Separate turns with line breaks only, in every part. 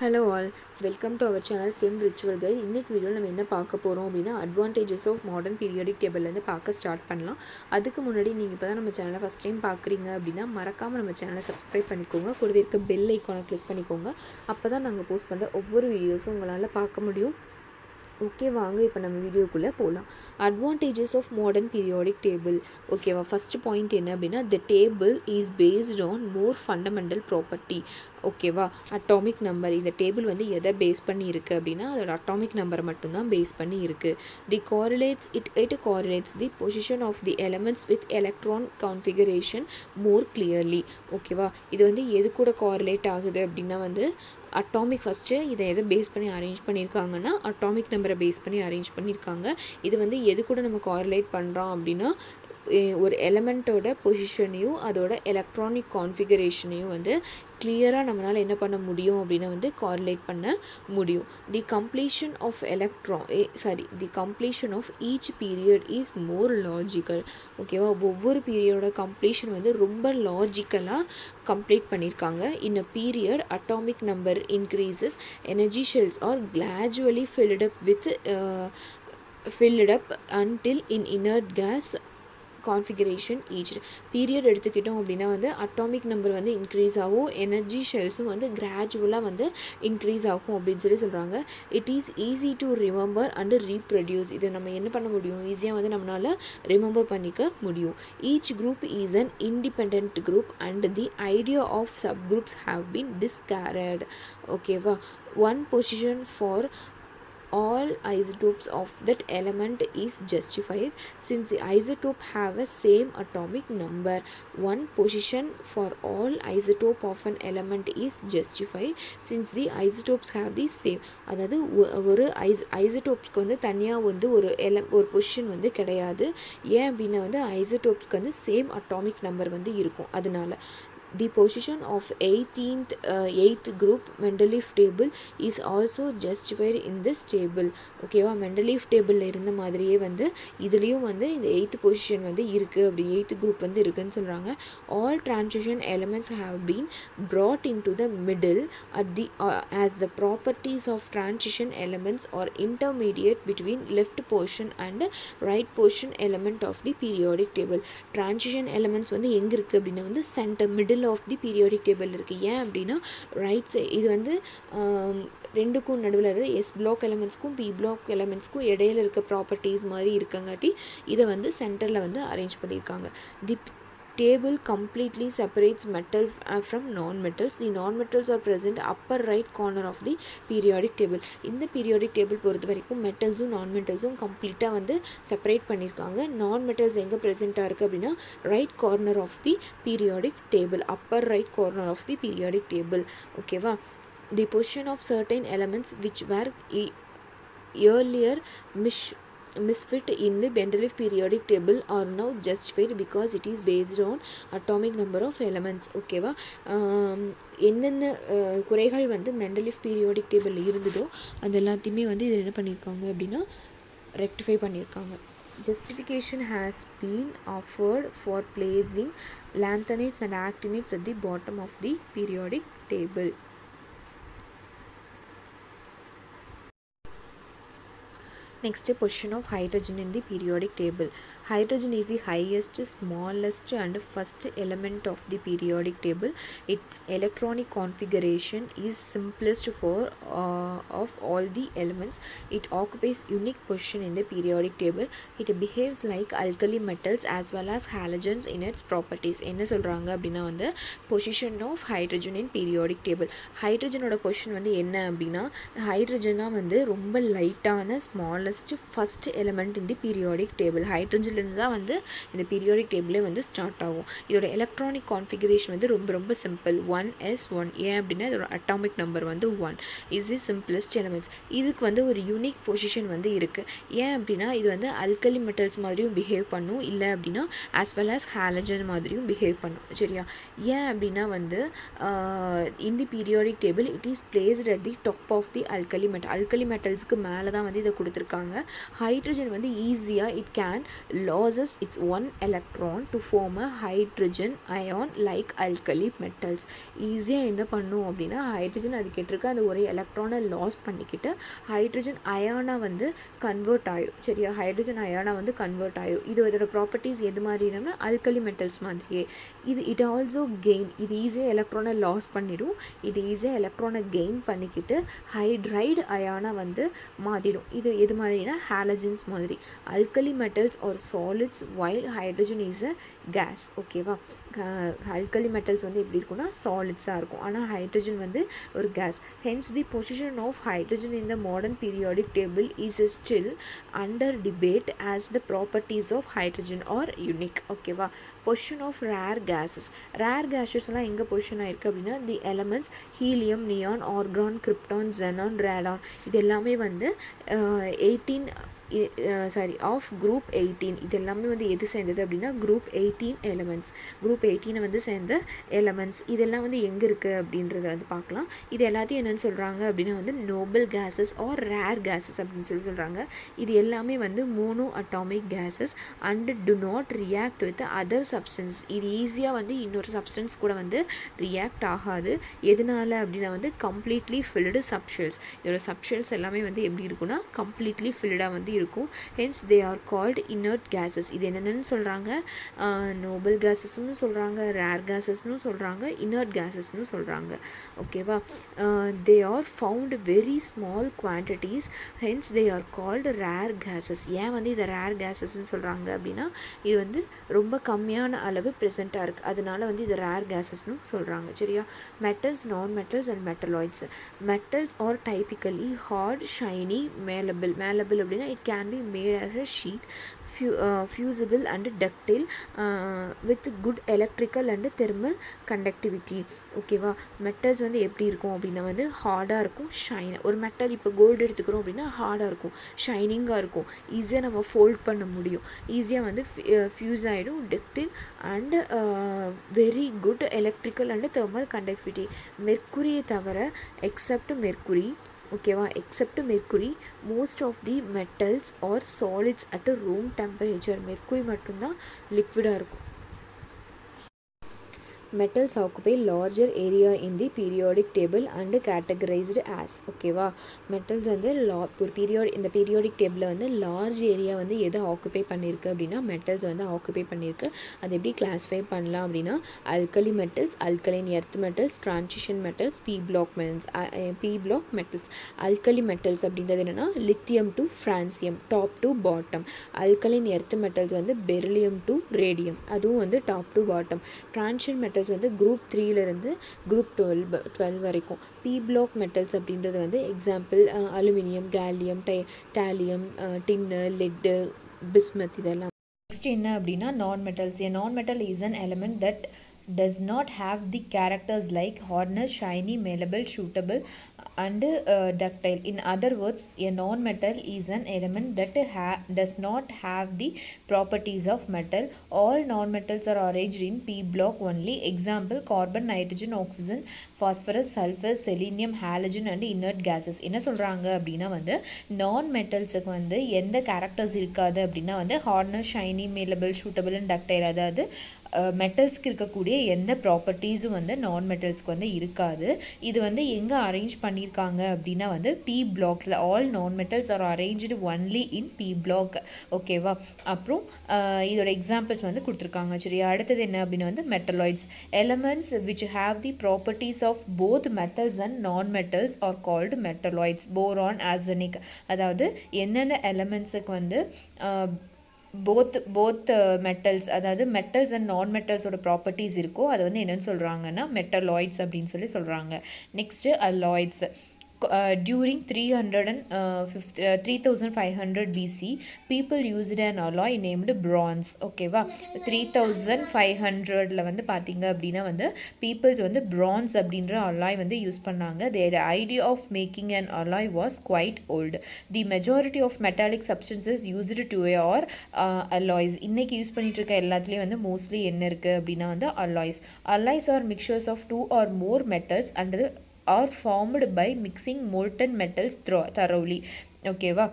Hello all, welcome to our channel Film Ritual Guide. இன்னைக்கு வீடியோவில் நம்ம என்ன பார்க்க போகிறோம் அப்படின்னா அட்வான்டேஜஸ் ஆஃப் மாடர்ன் பீரியாடிக் டேபிள்லேருந்து பார்க்க ஸ்டார்ட் பண்ணலாம். அதுக்கு முன்னாடி நீங்கள் இப்போ தான் நம்ம சேனலை ஃபஸ்ட் டைம் பார்க்குறீங்க அப்படின்னா மறக்காமல் நம்ம சேனலை சப்ஸ்கிரைப் பண்ணிக்கோங்க. கூடவே இருக்க பெல் ஐக்கானை கிளிக் பண்ணிக்கோங்க. அப்போ தான் நாங்கள் போஸ்ட் பண்ணுற ஒவ்வொரு வீடியோஸும் உங்களால் பார்க்க முடியும். ஓகே, வாங்க இப்போ நம்ம வீடியோக்குள்ளே போகலாம். Advantages of modern periodic table. ஓகேவா, ஃபஸ்ட்டு பாயிண்ட் என்ன அப்படின்னா the table is based on more fundamental property. ஓகேவா, அட்டாமிக் நம்பர். இந்த டேபிள் வந்து எதை பேஸ் பண்ணி இருக்குது அப்படின்னா அதோட அட்டாமிக் நம்பரை மட்டும்தான் பேஸ் பண்ணி இருக்குது. It correlates the position of the elements with electron configuration more clearly. ஓகேவா, இது வந்து எது கூட கோரிலேட் ஆகுது அப்படின்னா வந்து அட்டாமிக் ஃபஸ்ட்டு இதை எதை பேஸ் பண்ணி அரேஞ்ச் பண்ணியிருக்காங்கன்னா அட்டாமிக் நம்பரை பேஸ் பண்ணி அரேஞ்ச் பண்ணியிருக்காங்க. இது வந்து எது கூட நம்ம கோரிலேட் பண்ணுறோம் அப்படின்னா ஒரு எலமெண்ட்டோட பொசிஷனையும் அதோட எலக்ட்ரானிக் கான்ஃபிகரேஷனையும் வந்து கிளியராக நம்மளால் என்ன பண்ண முடியும் அப்படின்னா வந்து கோரிலேட் பண்ண முடியும். The completion of each period is more logical. ஓகேவா, ஒவ்வொரு பீரியடோட கம்ப்ளீஷன் வந்து ரொம்ப லாஜிக்கலாக கம்ப்ளீட் பண்ணியிருக்காங்க. In a period atomic number increases, energy shells are gradually filled up until in inert gas configuration each period எடுத்துக்கிட்டோம் அப்படின்னா வந்து அட்டாமிக் நம்பர் வந்து இன்க்ரீஸ் ஆகும், எனர்ஜி ஷெல்ஸும் வந்து கிராஜுவலாக வந்து இன்க்ரீஸ் ஆகும் அப்படின்னு சொல்கிறாங்க. It is easy to remember and reproduce. இதை நம்ம என்ன பண்ண முடியும், ஈஸியாக வந்து நம்மளால் ரிமெம்பர் பண்ணிக்க முடியும். Each group is an independent group and the idea of sub groups have been discarded. ஓகேவா, one position for all isotopes of that element is justified since the isotope have a same atomic number. One position for all isotope of an element is justified since the isotopes have the same. அதாவது ஒரு ஐசோடோப்ஸ்க்கு வந்து தனியாக வந்து ஒரு position வந்து கிடையாது. ஏன் அப்படின்னா வந்து ஐசோடோப்ஸ்க்கு வந்து சேம் அட்டாமிக் நம்பர் வந்து இருக்கும். அதனால the position of eighth group Mendeleev table is also justified in this table. ஓகேவா, Mendeleev டேபிளில் இருந்த மாதிரியே வந்து இதுலேயும் வந்து இந்த 8th பொசிஷன் வந்து இருக்குது, அப்படி 8th குரூப் வந்து இருக்குதுன்னு சொல்கிறாங்க. all transition elements have been brought into the middle as the properties of transition elements are intermediate between left portion and right portion element of the periodic table. transition elements வந்து எங்கே இருக்குது அப்படின்னா வந்து centre middle of the periodic table இருக்குது. ஏன் அப்படின்னா right side இது வந்து ரெண்டுக்கும் நடுவில், அதாவது எஸ் பிளாக் எலமெண்ட்ஸ்க்கும் பி பிளாக் எலமெண்ட்ஸ்க்கும் இடையில இருக்க ப்ராப்பர்ட்டிஸ் மாதிரி இருக்கங்காட்டி இதை வந்து சென்டரில் வந்து அரேஞ்ச் பண்ணியிருக்காங்க. தி table completely separates metal from non-metals. The non-metals are present upper right corner of the periodic table. இந்த periodic table பொறுத்த வரைக்கும் மெட்டல்ஸும் non-metalஸும் கம்ப்ளீட்டாக வந்து செப்பரேட் பண்ணியிருக்காங்க. non-metals எங்கே ப்ரெசென்ட்டாக இருக்குது அப்படின்னா right corner of the periodic table, upper right corner of the periodic table. ஓகேவா, the position of certain elements which were earlier misfit in the Mendeleev periodic table are now justified because it is based on atomic number of elements. ஓகேவா, என்னென்ன குறைகள் வந்து Mendeleev periodic டேபிளில் இருந்ததோ அது எல்லாத்தையுமே வந்து இதில் என்ன பண்ணியிருக்காங்க அப்படின்னா ரெக்டிஃபை பண்ணியிருக்காங்க. Justification has been offered for placing lanthanides and actinides at the bottom of the periodic table. Next, position of hydrogen in the periodic table. Hydrogen is the highest, smallest and first element of the periodic table. Its electronic configuration is simplest of all the elements. It occupies unique position in the periodic table. It behaves like alkali metals as well as halogens in its properties. என்ன சொல்கிறாங்க அப்படின்னா வந்து position of hydrogen in periodic table. ஹைட்ரஜனோட position வந்து என்ன அப்படின்னா hydrogen தான் வந்து ரொம்ப லைட்டான smallest first element in the periodic table. ஹைட்ரஜன்லேருந்து தான் வந்து இந்த பீரியாடிக் டேபிளே வந்து ஸ்டார்ட் ஆகும். இதோட எலக்ட்ரானிக் கான்ஃபிகரேஷன் வந்து ரொம்ப ரொம்ப சிம்பிள், 1s1. ஏன் அப்படின்னா இதோட அட்டாமிக் நம்பர் வந்து 1 இஸ் தி சிம்பிளஸ்ட் எலிமெண்ட்ஸ். இதுக்கு வந்து ஒரு யூனிக் பொசிஷன் வந்து இருக்குது. ஏன் அப்படின்னா இது வந்து அல்கலி மெட்டல்ஸ் மாதிரியும் பிஹேவ் பண்ணும், இல்லை அப்படின்னா ஆஸ் வெல் ஆஸ் ஹாலஜன் மாதிரியும் பிஹேவ் பண்ணும். சரியா, ஏன் அப்படின்னா வந்து in the periodic table it is placed at the top of the alkali மெட்டல்ஸ்க்கு மேலே தான் வந்து இதை கொடுத்துருக்காங்க. சொல்லியிருக்காங்க. ஹைட்ரஜன் வந்து ஈஸியாக it can loses its one electron to form a hydrogen ion like alkali metals. ஈஸியாக என்ன பண்ணும் அப்படின்னா ஹைட்ரஜன் அது கேட்டிருக்க அந்த ஒரு எலக்ட்ரானை லாஸ் பண்ணிக்கிட்டு ஹைட்ரஜன் அயானாக வந்து கன்வெர்ட் ஆயிடும். சரியா, ஹைட்ரஜன் அயானாக வந்து கன்வெர்ட் ஆயிடும். இது இதோட ப்ராப்பர்ட்டிஸ் எது மாதிரினா அல்கலி மெட்டல்ஸ் மாதிரியே. இது இட் ஆல்சோ கெயின், இது ஈஸியாக எலக்ட்ரானை லாஸ் பண்ணிடும். இது ஈஸியாக எலக்ட்ரானை கெயின் பண்ணிக்கிட்டு ஹைட்ரைடு அயானாக வந்து மாறிடும். இது எது மாதிரினா ஹாலஜன்ஸ் மாதிரி. Alkali metals are solids while hydrogen is a gas. ஓகேவா, அல்கலி மெட்டல்ஸ் வந்து எப்படி இருக்குன்னா சாலிட்ஸாக இருக்கும், ஆனால் ஹைட்ரஜன் வந்து ஒரு gas. Hence the position of hydrogen in the modern periodic table is still under debate as the properties of hydrogen are unique. ஓகேவா, position of rare gases. Rare கேஸஸ்லாம் எங்கே பொசிஷன் ஆயிருக்கு அப்படின்னா the elements helium, neon, argon, krypton, xenon, radon இது எல்லாமே வந்து 18 of group 18. இது எல்லாமே வந்து எது சேர்ந்தது அப்படின்னா குரூப் 18 எலமெண்ட்ஸ். குரூப் 18 வந்து சேர்ந்த எலமெண்ட்ஸ் இதெல்லாம் வந்து எங்கே இருக்குது அப்படின்றத வந்து பார்க்கலாம். இது எல்லாத்தையும் என்னென்னு சொல்கிறாங்க அப்படின்னா வந்து noble gases or rare gases அப்படின்னு சொல்கிறாங்க. இது எல்லாமே வந்து monoatomic gases and do not react with other substance. இது ஈஸியாக வந்து இன்னொரு சப்ஸ்டன்ஸ் கூட வந்து ரியாக்ட் ஆகாது. எதனால அப்படின்னா வந்து கம்ப்ளீட்லி ஃபில்டு சப்ஷெல்ஸ். இதோட சப்ஷெல்ஸ் எல்லாமே வந்து எப்படி இருக்குன்னா கம்ப்ளீட்லி ஃபில்டாக வந்து இருக்கும். Hence they are called inert gases. இது என்னென்னு சொல்கிறாங்க, நோபல் கேஸஸ்னு சொல்கிறாங்க, ரேர் கேஸஸ்னு சொல்கிறாங்க, இனர்ட் கேஸஸ்னு சொல்கிறாங்க. ஓகேவா, they are found very small quantities. Hence they are called rare gases. ஏன் வந்து இதை ரேர் கேஸஸ்ன்னு சொல்கிறாங்க அப்படின்னா இது வந்து ரொம்ப கம்மியான அளவு ப்ரெசென்ட்டாக இருக்குது, அதனால வந்து இது ரேர் கேஸஸ்னு சொல்கிறாங்க. சரியா, metals, non metals and metalloids. Metals are typically hard, shiny, malleable. Malleable அப்படின்னா it can be made as a sheet, fusible and ductile with good electrical and thermal conductivity. ஓகேவா, மெட்டல்ஸ் வந்து எப்படி இருக்கும் அப்படின்னா வந்து ஹார்டாக இருக்கும், ஷைன். ஒரு மெட்டல் இப்போ கோல்டு எடுத்துக்கிறோம் அப்படின்னா ஹார்டாக இருக்கும், ஷைனிங்காக இருக்கும், ஈஸியாக நம்ம ஃபோல்ட் பண்ண முடியும், ஈஸியாக வந்து ஃபியூஸ் ஆகிடும், ductile and very good electrical and thermal conductivity. மெர்க்குரியை தவிர எக்ஸப்ட் மெர்க்குரி, ஓகேவா, except mercury most of the metals are solids at room temperature. மெர்க்குரி மட்டும்தான் லிக்விடாக இருக்கும். Metals occupy larger area in the periodic table and categorized as. ஓகேவா, metals வந்து ஒரு இந்த பீரியாடிக் டேபிளில் வந்து லார்ஜ் ஏரியா வந்து எதை ஆக்குபை பண்ணியிருக்கு அப்படின்னா மெட்டல்ஸ் வந்து ஆக்குபை பண்ணியிருக்கு. அது எப்படி கிளாஸிஃபை பண்ணலாம் அப்படின்னா alkali metals, alkaline earth metals, transition metals, p block metals. Alkali metals அப்படின்றது என்னென்னா lithium to francium, top to bottom. Alkaline earth metals வந்து பெரிலியம் டு ரேடியம், அதுவும் வந்து top to bottom. Transition metals வந்து குரூப் 3லேருந்து group 12 வரைக்கும். P block metals அப்படின்றது வந்து example aluminium, gallium, thallium, tin, lead, bismuth இதெல்லாம். நெக்ஸ்ட் என்ன அப்படின்னா non metals. A non metal is an element that does not have the characters like hardness, shiny, malleable, shootable and ductile. In other words, a non-metal is an element that does not have the properties of metal. All non-metals are arranged in p block only. Example carbon, nitrogen, oxygen, phosphorus, sulfur, selenium, halogen and inert gases. என்ன சொல்றாங்க அப்படின்னா வந்து நான் மெட்டல்ஸுக்கு வந்து எந்த characters இருக்காது அப்படின்னா வந்து hardness, shiny, malleable, suitable and ductile. அதாவது மெட்டல்ஸ்க்கு இருக்கக்கூடிய எந்த ப்ராப்பர்ட்டிஸும் வந்து நான் மெட்டல்ஸ்க்கு வந்து இருக்காது. இது வந்து எங்கே அரேஞ்ச் பண்ணியிருக்காங்க அப்படின்னா வந்து பி பிளாக்ல. All non metals are arranged only in p block. ஓகேவா, அப்புறம் இதோட எக்ஸாம்பிள்ஸ் வந்து கொடுத்துருக்காங்க. சரி, அடுத்தது என்ன அப்படின்னா வந்து metalloids. Elements which have the properties of both metals and non metals are called metalloids. Boron, arsenic. அதாவது என்னென்ன எலமெண்ட்ஸுக்கு வந்து போத் மெட்டல்ஸ், அதாவது மெட்டல்ஸ் அண்ட் நான் மெட்டல்ஸோட ப்ராப்பர்ட்டிஸ் இருக்கோ அதை வந்து என்னென்னு சொல்கிறாங்கன்னா மெட்டலாய்ட்ஸ் அப்படின்னு சொல்கிறாங்க. Next அலாய்ட்ஸ். During 3500 BC, people used an alloy named bronze. ஓகேவா, 3500ல வந்து பார்த்தீங்க அப்படின்னா வந்து பீப்புள்ஸ் வந்து bronze அப்படின்ற alloy வந்து யூஸ் பண்ணாங்க. Their idea of making an alloy was quite old. The majority of metallic substances used today are alloys. இன்னைக்கு யூஸ் பண்ணிட்டு இருக்க எல்லாத்துலேயும் வந்து மோஸ்ட்லி என்ன இருக்குது அப்படின்னா வந்து alloys. Alloys are mixtures of two or more metals and are formed by mixing molten metals thoroughly. ஓகேவா,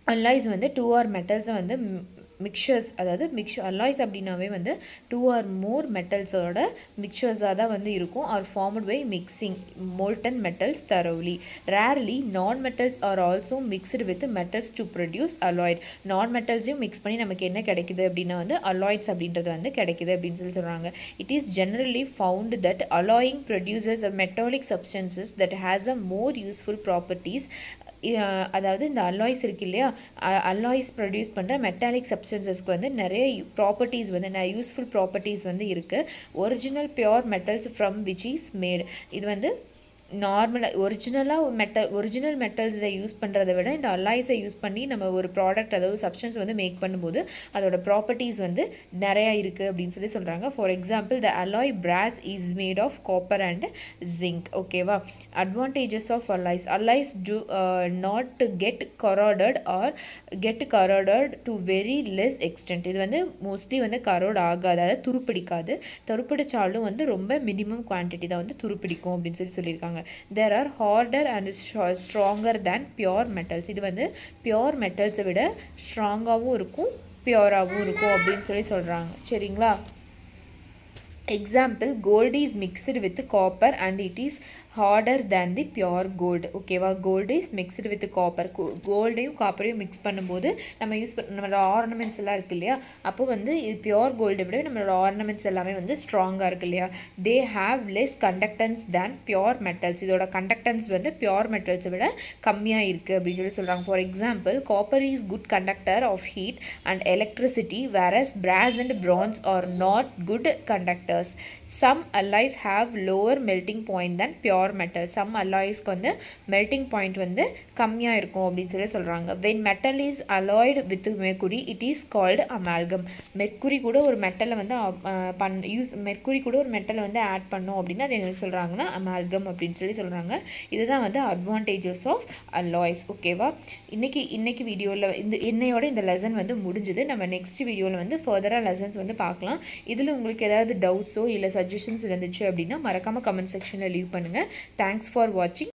alloys வந்து 2 or metals வந்து மிக்சர்ஸ், அதாவது alloys அப்படின்னாவே வந்து 2 or more மெட்டல்ஸோட மிக்சர்ஸாக தான் வந்து இருக்கும், or formed by mixing molten metals thoroughly. Rarely non-metals are also mixed with metals to produce alloy. non-metalஸையும் மிக்ஸ் பண்ணி நமக்கு என்ன கிடைக்குது அப்படின்னா வந்து alloys அப்படின்றது வந்து கிடைக்குது அப்படின்னு சொல்கிறாங்க. It is generally found that alloying produces a metallic substances that has a more useful properties. அதாவது இந்த அல்லாய்ஸ் இருக்கு இல்லையா, அல்லாய்ஸ் ப்ரொடியூஸ் பண்ணுற மெட்டாலிக் சப்ஸ்டன்சஸ்க்கு வந்து நிறைய ப்ராப்பர்ட்டிஸ் வந்து யூஸ்ஃபுல் ப்ராப்பர்ட்டிஸ் வந்து இருக்குது. Original pure metals from which is made. இது வந்து நார்மலாக ஒரிஜினல் மெட்டல்ஸை யூஸ் பண்ணுறதை விட இந்த அல்லாய்ஸை யூஸ் பண்ணி நம்ம ஒரு ப்ராடக்ட், அதாவது சப்ஸ்டன்ஸ் வந்து மேக் பண்ணும்போது அதோட ப்ராப்பர்ட்டிஸ் வந்து நிறையா இருக்குது அப்படின்னு சொல்கிறாங்க. For example, the alloy brass is made of copper and zinc. ஓகேவா. Advantages of alloys to not get corroded or get corroded to very less extent. இது வந்து மோஸ்ட்லி வந்து கரோட் ஆகாது, அதாவது துருப்பிடிக்காது. துருப்பிடிச்சாலும் வந்து ரொம்ப மினிமம் குவான்டிட்டி தான் வந்து துருப்பிடிக்கும் அப்படின்னு சொல்லியிருக்காங்க. There are harder and stronger than pure metals. இது வந்து pure metals விட ஸ்ட்ராங்காகவும் இருக்கும், பியூராகவும் இருக்கும் அப்படின்னு சொல்கிறாங்க. சரிங்களா. Example, gold is mixed with copper and it is harder than the pure gold. ஓகேவா. Gold is mixed with copper. கோல்டையும் காப்பரையும் மிக்ஸ் பண்ணும்போது நம்ம யூஸ் பண்ண நம்மளோட ஆர்னமெண்ட்ஸ் எல்லாம் இருக்குது இல்லையா, அப்போ வந்து இது பியோர் கோல்டை விட நம்மளோட ஆர்னமெண்ட்ஸ் எல்லாமே வந்து ஸ்ட்ராங்காக இருக்குது இல்லையா. They have less conductance than pure metals. இதோட கண்டக்டன்ஸ் வந்து பியோர் மெட்டல்ஸை விட கம்மியாக இருக்குது அப்படின்னு சொல்கிறாங்க. For example, copper is good conductor of heat and electricity, whereas brass and bronze are not good conductors. Some alloys have lower melting point than pure metals. Some alloys வந்து melting point வந்து கம்மியாக இருக்கும் அப்படின்னு சொல்கிறாங்க. When metal is alloyed with mercury, it is called amalgam. Mercury கூட ஒரு மெட்டலை வந்து mercury கூட ஒரு மெட்டலை வந்து ஆட் பண்ணோம் அப்படின்னா அது என்ன சொல்கிறாங்கன்னா அமால்கம் அப்படின்னு சொல்கிறாங்க. இதுதான் வந்து அட்வான்டேஜஸ் ஆஃப் alloys. ஓகேவா. இன்னைக்கு வீடியோவில் இன்னையோட இந்த லெசன் வந்து முடிஞ்சுது. நம்ம நெக்ஸ்ட் வீடியோவில் வந்து ஃபர்தராக லெசன்ஸ் வந்து பார்க்கலாம். இதில் உங்களுக்கு ஏதாவது டவுட்ஸோ இல்லை சஜஷன்ஸ் இருந்துச்சு அப்படின்னா மறக்காமல் கமெண்ட் செக்ஷனில் லீவ் பண்ணுங்கள். தேங்க்ஸ் ஃபார் வாட்சிங்.